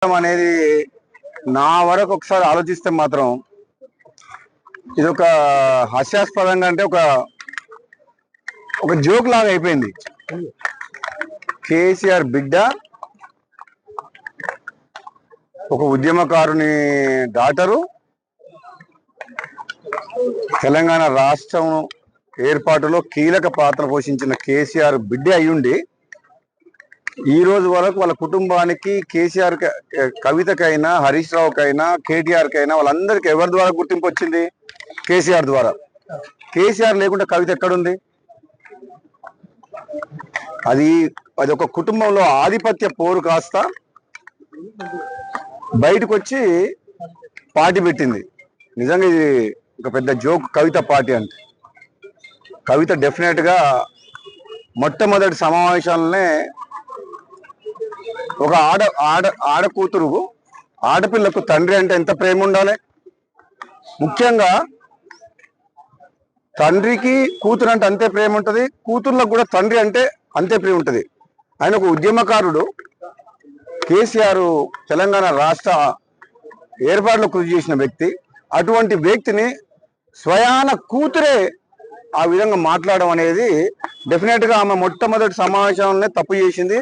అనేది నా వరకు ఒకసారి ఆలోచిస్తే మాత్రం ఇది ఒక హాస్యాస్పదంగా అంటే ఒక జోక్ లాగా అయిపోయింది. కేసీఆర్ బిడ్డ ఒక ఉద్యమకారుని డాటరు తెలంగాణ రాష్ట్రం ఏర్పాటులో కీలక పాత్ర పోషించిన కేసీఆర్ బిడ్డ అయ్యుండి ఈ రోజు వరకు వాళ్ళ కుటుంబానికి కేసీఆర్ కవితకైనా హరీష్ రావుకైనా కేటీఆర్ కైనా వాళ్ళందరికీ ఎవరి ద్వారా గుర్తింపు వచ్చింది? కేసీఆర్ ద్వారా. కేసీఆర్ లేకుండా కవిత ఎక్కడుంది? అది ఒక కుటుంబంలో ఆధిపత్య పోరు కాస్త బయటకు వచ్చి పార్టీ పెట్టింది. నిజంగా ఇది ఒక పెద్ద జోక్ కవిత పార్టీ అంటే. కవిత డెఫినెట్ గా మొట్టమొదటి సమావేశాలనే ఒక ఆడ కూతురు ఆడపిల్లకు తండ్రి అంటే ఎంత ప్రేమ ఉండాలి? ముఖ్యంగా తండ్రికి కూతురు అంటే అంతే ప్రేమ ఉంటుంది, కూతుర్లకు కూడా తండ్రి అంటే అంతే ప్రేమ ఉంటుంది. ఆయన ఒక ఉద్యమకారుడు. కేసీఆర్ తెలంగాణ రాష్ట్ర ఏర్పాటులో కృషి చేసిన వ్యక్తి. అటువంటి వ్యక్తిని స్వయాన కూతురే ఆ విధంగా మాట్లాడడం అనేది డెఫినెట్ గా ఆమె మొట్టమొదటి సమావేశంలోనే తప్పు చేసింది.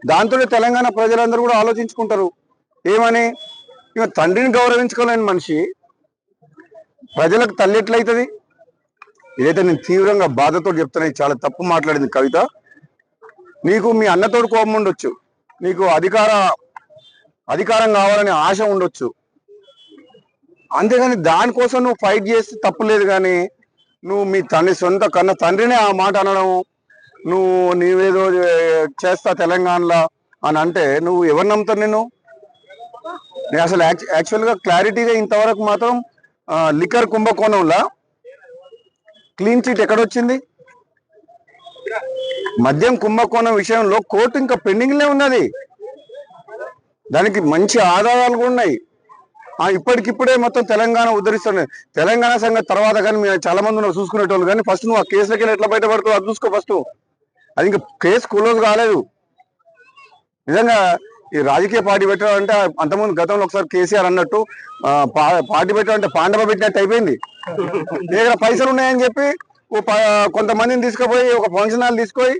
దాంతో తెలంగాణ ప్రజలందరూ కూడా ఆలోచించుకుంటారు ఏమని, ఇక తండ్రిని గౌరవించుకోలేని మనిషి ప్రజలకు తల్లి ఎట్లయితుంది? ఇదైతే నేను తీవ్రంగా బాధతో చెప్తున్నా. చాలా తప్పు మాట్లాడింది కవిత. నీకు మీ అన్నతోడు కోపం ఉండొచ్చు, నీకు అధికారం కావాలనే ఆశ ఉండొచ్చు, అంతేగాని దానికోసం నువ్వు ఫైట్ చేస్తే తప్పులేదు. కానీ నువ్వు మీ సొంత కన్న తండ్రినే ఆ మాట అనడం, నీవేదో చేస్తా తెలంగాణలో అని అంటే నువ్వు ఎవరు నమ్ముతారు? నేను అసలు యాక్చువల్గా క్లారిటీగా ఇంతవరకు మాత్రం లిక్కర్ కుంభకోణంలో క్లీన్ చిట్ ఎక్కడొచ్చింది? మద్యం కుంభకోణం విషయంలో కోర్టు ఇంకా పెండింగ్లే ఉన్నది. దానికి మంచి ఆధారాలు కూడా ఉన్నాయి. ఇప్పటికిప్పుడే మొత్తం తెలంగాణ ఉద్ధరిస్తున్నాయి. తెలంగాణ సంగతి తర్వాత కానీ మేము చాలా మంది నువ్వు చూసుకునేటోళ్ళు. కానీ ఫస్ట్ నువ్వు ఆ కేసులకి వెళ్ళి ఎట్లా బయటపడుతావు అది చూసుకో ఫస్ట్. అది ఇంకా కేసు క్లోజ్ కాలేదు. నిజంగా ఈ రాజకీయ పార్టీ పెట్టడం అంటే అంతకుముందు గతంలో ఒకసారి కేసీఆర్ అన్నట్టు పార్టీ పెట్టడం అంటే పాండవ పెట్టినట్టు అయిపోయింది. దగ్గర పైసలు ఉన్నాయని చెప్పి కొంతమందిని తీసుకుపోయి ఒక ఫంక్షన్ హాల్ తీసుకొని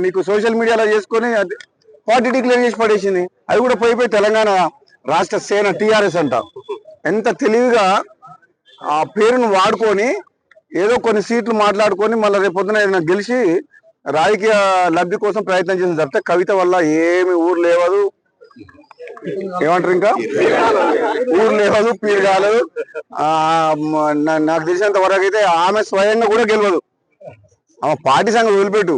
నీకు సోషల్ మీడియాలో చేసుకొని పార్టీ డిక్లేర్ చేసి పడేసింది. అది కూడా పోయిపోయి తెలంగాణ రాష్ట్ర సేన టీఆర్ఎస్ అంట. ఎంత తెలివిగా ఆ పేరును వాడుకొని ఏదో కొన్ని సీట్లు మాట్లాడుకొని మళ్ళీ రేపు పొద్దున గెలిచి రాజకీయ లబ్ధి కోసం ప్రయత్నం చేసిన తప్పితే కవిత వల్ల ఏమి ఊరు లేవదు, ఏమంటారు ఇంకా ఊరు లేవదు, పీరు కాలేదు. నాకు తెలిసినంత వరకు అయితే ఆమె స్వయంగా కూడా గెలవదు. ఆమె పార్టీ సంగతి వదిలిపెట్టు,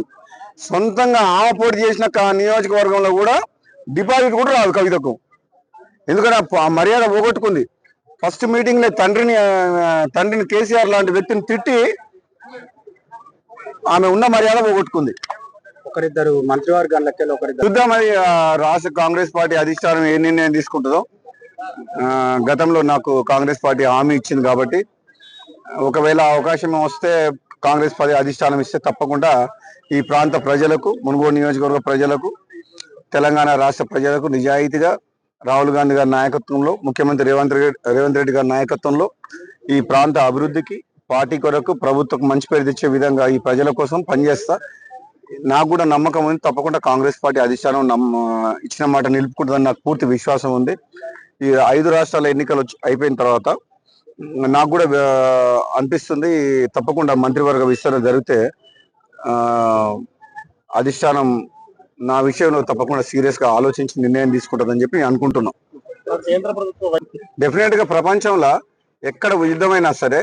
సొంతంగా ఆమె పోటీ చేసిన నియోజకవర్గంలో కూడా డిపాజిట్ కూడా రాదు కవితకు. ఎందుకంటే ఆ మర్యాద పోగొట్టుకుంది. ఫస్ట్ మీటింగ్ లో తండ్రిని కేసీఆర్ లాంటి వ్యక్తిని తిట్టి ఆమె ఉన్న మర్యాద పోగొట్టుకుంది. ఒకరిద్దరు మంత్రివర్గాలకి చూద్దాం అది రాష్ట్ర కాంగ్రెస్ పార్టీ అధిష్టానం ఏ నిర్ణయం తీసుకుంటుందో. గతంలో నాకు కాంగ్రెస్ పార్టీ హామీ ఇచ్చింది కాబట్టి ఒకవేళ అవకాశం వస్తే కాంగ్రెస్ పార్టీ అధిష్టానం ఇస్తే తప్పకుండా ఈ ప్రాంత ప్రజలకు, మునుగోడు నియోజకవర్గ ప్రజలకు, తెలంగాణ రాష్ట్ర ప్రజలకు నిజాయితీగా రాహుల్ గాంధీ గారి నాయకత్వంలో, ముఖ్యమంత్రి రేవంత్ రెడ్డి గారి నాయకత్వంలో ఈ ప్రాంత అభివృద్ధికి, పార్టీ కొరకు, ప్రభుత్వం మంచి పేరు తెచ్చే విధంగా ఈ ప్రజల కోసం పనిచేస్తా. నాకు కూడా నమ్మకం ఉంది. తప్పకుండా కాంగ్రెస్ పార్టీ అధిష్టానం ఇచ్చిన మాట నిలుపుకుంటుందని నాకు పూర్తి విశ్వాసం ఉంది. ఈ 5 రాష్ట్రాల ఎన్నికలు అయిపోయిన తర్వాత నాకు కూడా అనిపిస్తుంది తప్పకుండా మంత్రివర్గ విస్తరణ జరిగితే అధిష్టానం నా విషయంలో తప్పకుండా సీరియస్ గా ఆలోచించి నిర్ణయం తీసుకుంటుందని చెప్పి అనుకుంటున్నాం. డెఫినెట్ గా ప్రపంచంలో ఎక్కడ యుద్ధమైనా సరే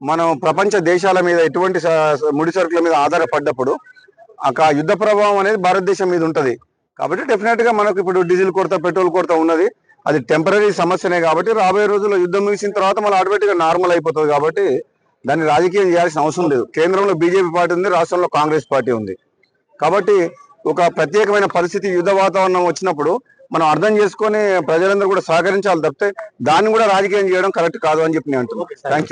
మనం ప్రపంచ దేశాల మీద ఎటువంటి ముడి సరుకుల మీద ఆధారపడ్డప్పుడు ఆ యుద్ధ ప్రభావం అనేది భారతదేశం మీద ఉంటది. కాబట్టి డెఫినెట్ గా మనకు ఇప్పుడు డీజిల్ కొరత, పెట్రోల్ కొరత ఉన్నది. అది టెంపరీ సమస్యనే. కాబట్టి రాబోయే రోజుల్లో యుద్ధం ముగిసిన తర్వాత మనం ఆటోమేటిక్ గా నార్మల్ అయిపోతుంది. కాబట్టి దాన్ని రాజకీయం చేయాల్సిన అవసరం లేదు. కేంద్రంలో బీజేపీ పార్టీ ఉంది, రాష్ట్రంలో కాంగ్రెస్ పార్టీ ఉంది. కాబట్టి ఒక ప్రత్యేకమైన పరిస్థితి, యుద్ధ వాతావరణం వచ్చినప్పుడు మనం అర్థం చేసుకొని ప్రజలందరూ కూడా సహకరించాలి తప్పితే దాన్ని కూడా రాజకీయం చేయడం కరెక్ట్ కాదు అని చెప్పి నేను అంటున్నాను. Thank you.